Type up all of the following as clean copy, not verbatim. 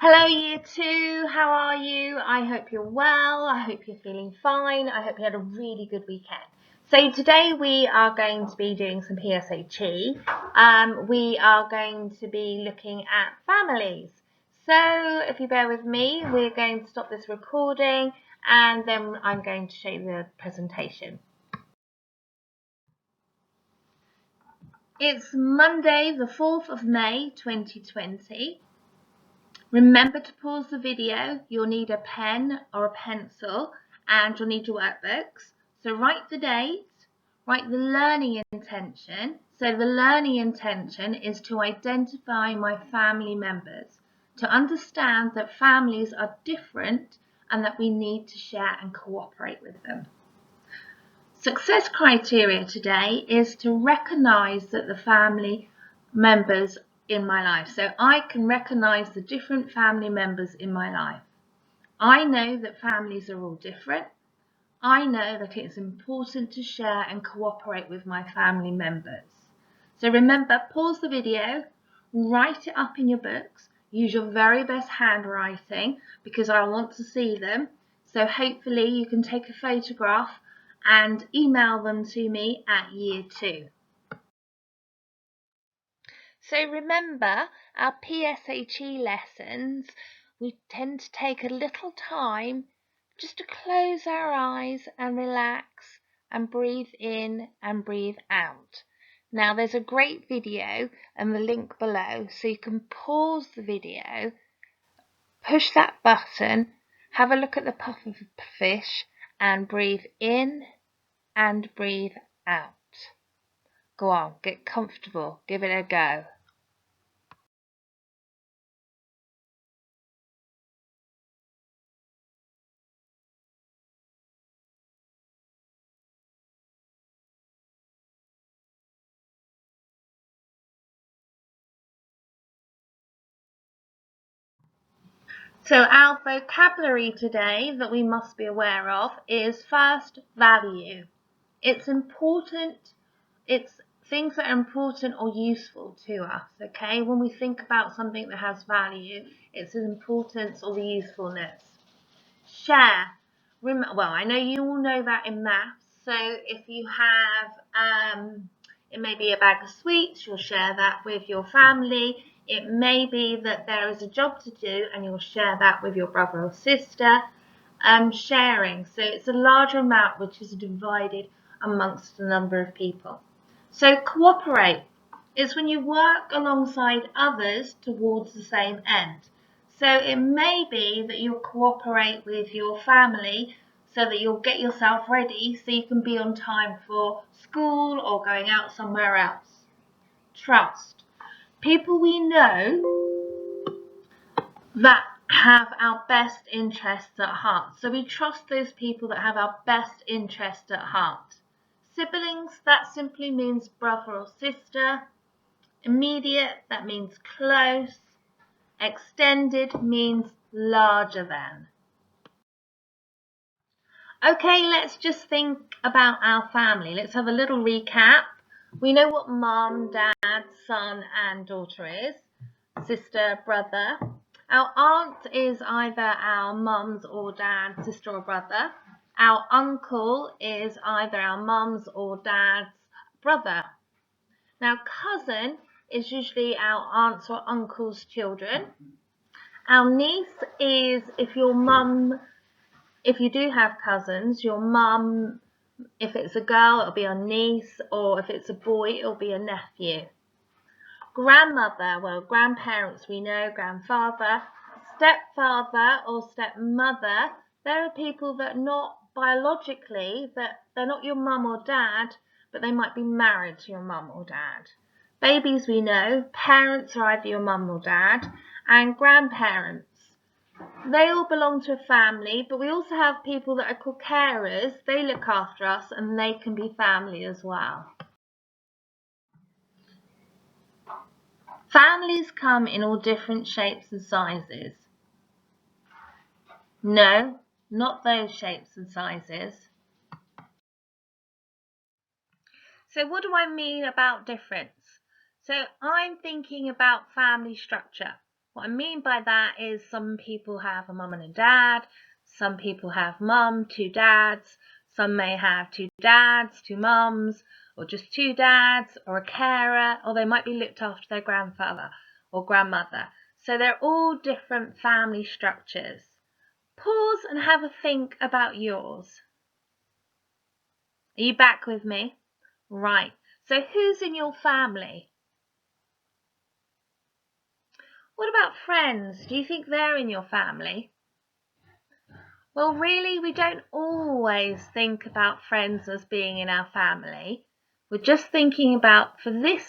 Hello Year 2, how are you? I hope you're well, I hope you're feeling fine, I hope you had a really good weekend. So today we are going to be doing some PSHE. We are going to be looking at families. So if you bear with me, we're going to stop this recording and then I'm going to show you the presentation. It's Monday the 4th of May 2020. Remember to pause the video. You'll need a pen or a pencil and you'll need your workbooks. So write the date, write the learning intention. So the learning intention is to identify my family members, to understand that families are different and that we need to share and cooperate with them. Success criteria today is to recognise that the family members in my life. So I can recognise the different family members in my life. I know that families are all different. I know that it's important to share and cooperate with my family members. So remember, pause the video, write it up in your books, use your very best handwriting because I want to see them. So hopefully you can take a photograph and email them to me at Year 2. So remember, our PSHE lessons, we tend to take a little time just to close our eyes and relax and breathe in and breathe out. Now there's a great video and the link below, so you can pause the video, push that button, have a look at the puffer fish and breathe in and breathe out. Go on, get comfortable, give it a go. So our vocabulary today that we must be aware of is first, value. It's important, it's things that are important or useful to us, okay? When we think about something that has value, it's the importance or the usefulness. Share. Well, I know you all know that in maths, so if you have, it may be a bag of sweets, you'll share that with your family. It may be that there is a job to do and you'll share that with your brother or sister. Sharing, so it's a larger amount which is divided amongst a number of people. So cooperate is when you work alongside others towards the same end. So it may be that you'll cooperate with your family so that you'll get yourself ready so you can be on time for school or going out somewhere else. Trust. People we know that have our best interests at heart. So we trust those people that have our best interests at heart. Siblings, that simply means brother or sister. Immediate, that means close. Extended means larger than. Okay, let's just think about our family. Let's have a little recap. We know what mum, dad, son and daughter is. Sister, brother. Our aunt is either our mum's or dad's sister or brother. Our uncle is either our mum's or dad's brother. Now, cousin is usually our aunt's or uncle's children. Our niece is if you do have cousins, your mum, if it's a girl, it'll be a niece, or if it's a boy, it'll be a nephew. Grandmother, well, grandparents we know, grandfather. Stepfather or stepmother, there are people that not biologically, that they're not your mum or dad, but they might be married to your mum or dad. Babies we know, parents are either your mum or dad, and grandparents. They all belong to a family, but we also have people that are called carers. They look after us and they can be family as well. Families come in all different shapes and sizes. No, not those shapes and sizes. So what do I mean about difference? So I'm thinking about family structure. What I mean by that is some people have a mum and a dad, some people have mum, two dads, some may have two dads, two mums, or just two dads, or a carer, or they might be looked after their grandfather or grandmother. So they're all different family structures. Pause and have a think about yours. Are you back with me? Right. So who's in your family? What about friends? Do you think they're in your family? Well, really, we don't always think about friends as being in our family. We're just thinking about, for this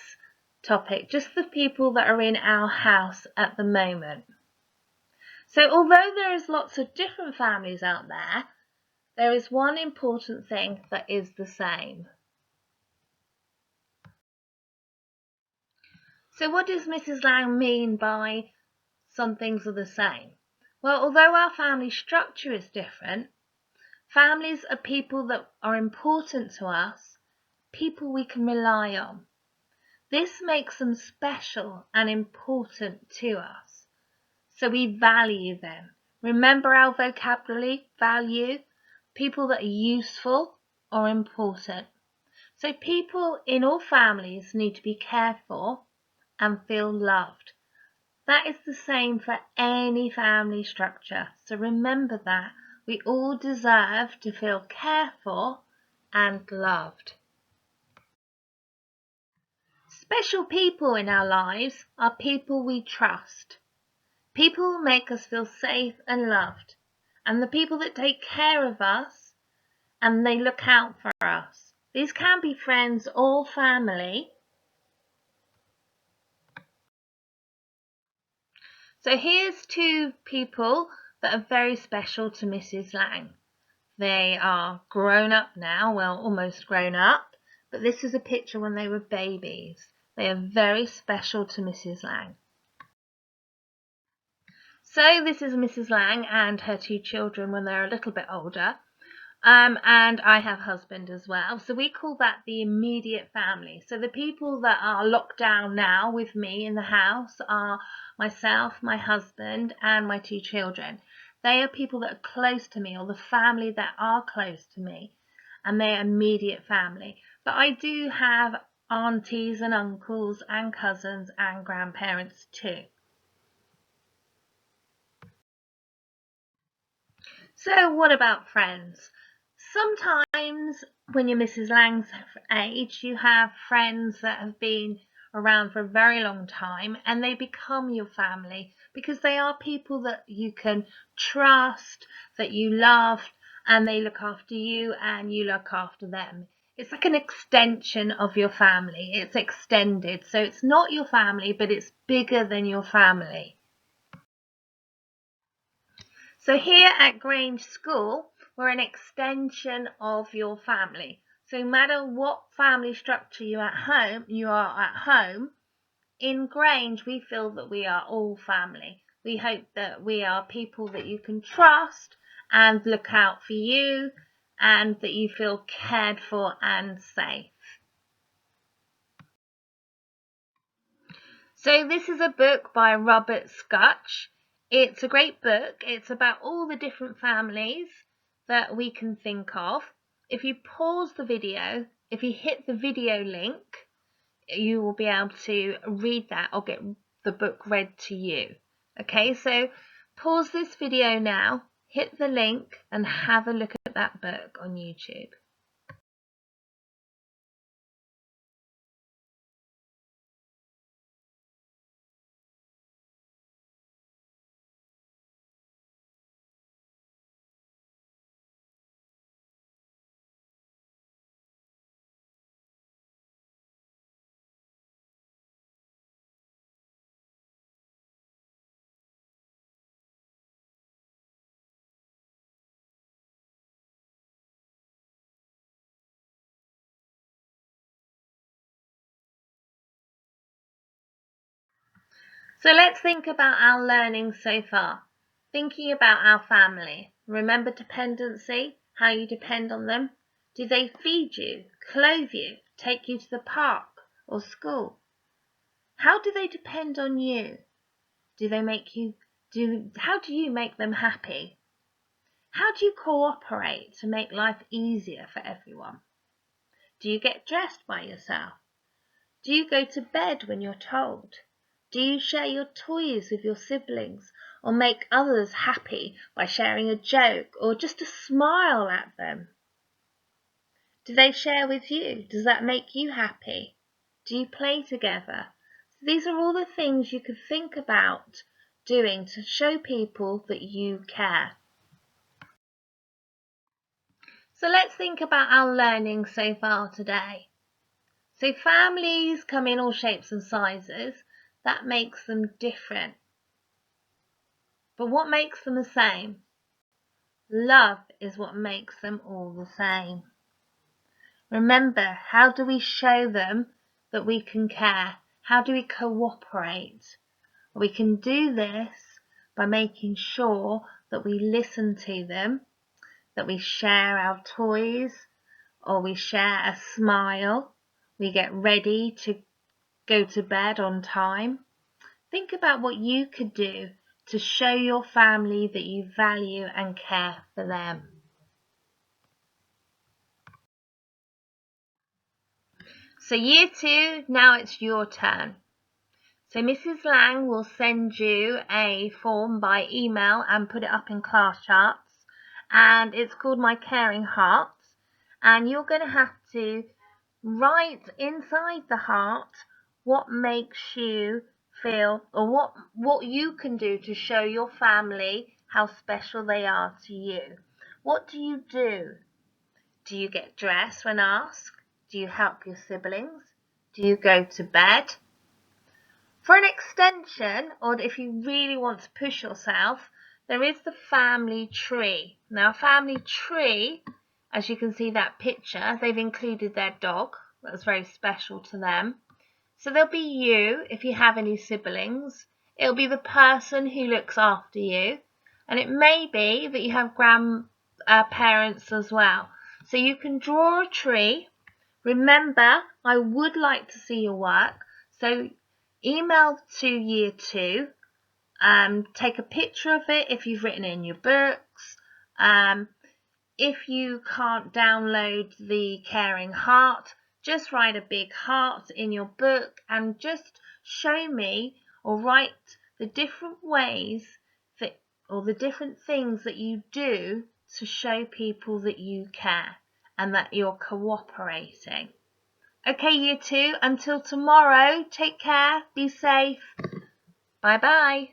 topic, just the people that are in our house at the moment. So although there is lots of different families out there, there is one important thing that is the same. So what does Mrs. Lang mean by some things are the same? Well, although our family structure is different, families are people that are important to us, people we can rely on. This makes them special and important to us, so we value them. Remember our vocabulary, value, people that are useful or important. So people in all families need to be cared for and feel loved. That is the same for any family structure. So remember that we all deserve to feel cared for and loved. Special people in our lives are people we trust. People who make us feel safe and loved, and the people that take care of us and they look out for us. These can be friends or family. So here's two people that are very special to Mrs. Lang. They are grown up now, well, almost grown up, but this is a picture when they were babies. They are very special to Mrs. Lang. So this is Mrs. Lang and her two children when they're a little bit older. And I have a husband as well. So we call that the immediate family. So the people that are locked down now with me in the house are myself, my husband, and my two children. They are people that are close to me, or the family that are close to me, and they're immediate family. But I do have aunties and uncles and cousins and grandparents too. So what about friends? Sometimes when you're Mrs. Lang's age, you have friends that have been around for a very long time and they become your family because they are people that you can trust, that you love, and they look after you and you look after them. It's like an extension of your family. It's extended. So it's not your family, but it's bigger than your family. So here at Grange School, we're an extension of your family. So no matter what family structure you are at home, in Grange we feel that we are all family. We hope that we are people that you can trust and look out for you and that you feel cared for and safe. So this is a book by Robert Scutch. It's a great book. It's about all the different families that we can think of. If you pause the video, if you hit the video link, you will be able to read that or get the book read to you. Okay, so pause this video now, hit the link and have a look at that book on YouTube. So let's think about our learning so far. Thinking about our family. Remember dependency, how you depend on them. Do they feed you, clothe you, take you to the park or school? How do they depend on you? How do you make them happy? How do you cooperate to make life easier for everyone? Do you get dressed by yourself? Do you go to bed when you're told? Do you share your toys with your siblings or make others happy by sharing a joke or just a smile at them? Do they share with you? Does that make you happy? Do you play together? So these are all the things you could think about doing to show people that you care. So let's think about our learning so far today. So families come in all shapes and sizes. That makes them different. But what makes them the same? Love is what makes them all the same. Remember, how do we show them that we can care? How do we cooperate? We can do this by making sure that we listen to them, that we share our toys, or we share a smile. We get ready to go to bed on time. Think about what you could do to show your family that you value and care for them. So year 2, now it's your turn. So Mrs. Lang will send you a form by email and put it up in class charts. And it's called My Caring Hearts. And you're going to have to write inside the heart what makes you feel, or what you can do to show your family how special they are to you. What do you do? Do you get dressed when asked? Do you help your siblings? Do you go to bed? For an extension, or if you really want to push yourself, there is the family tree. Now, a family tree, as you can see that picture, they've included their dog. That's very special to them. So there'll be you, if you have any siblings. It'll be the person who looks after you. And it may be that you have grandparents as well. So you can draw a tree. Remember, I would like to see your work. So email to year 2. Take a picture of it if you've written in your books. If you can't download the Caring Heart, just write a big heart in your book and just show me, or write the different ways or the different things that you do to show people that you care and that you're cooperating. Okay, year 2, until tomorrow, take care, be safe. Bye bye.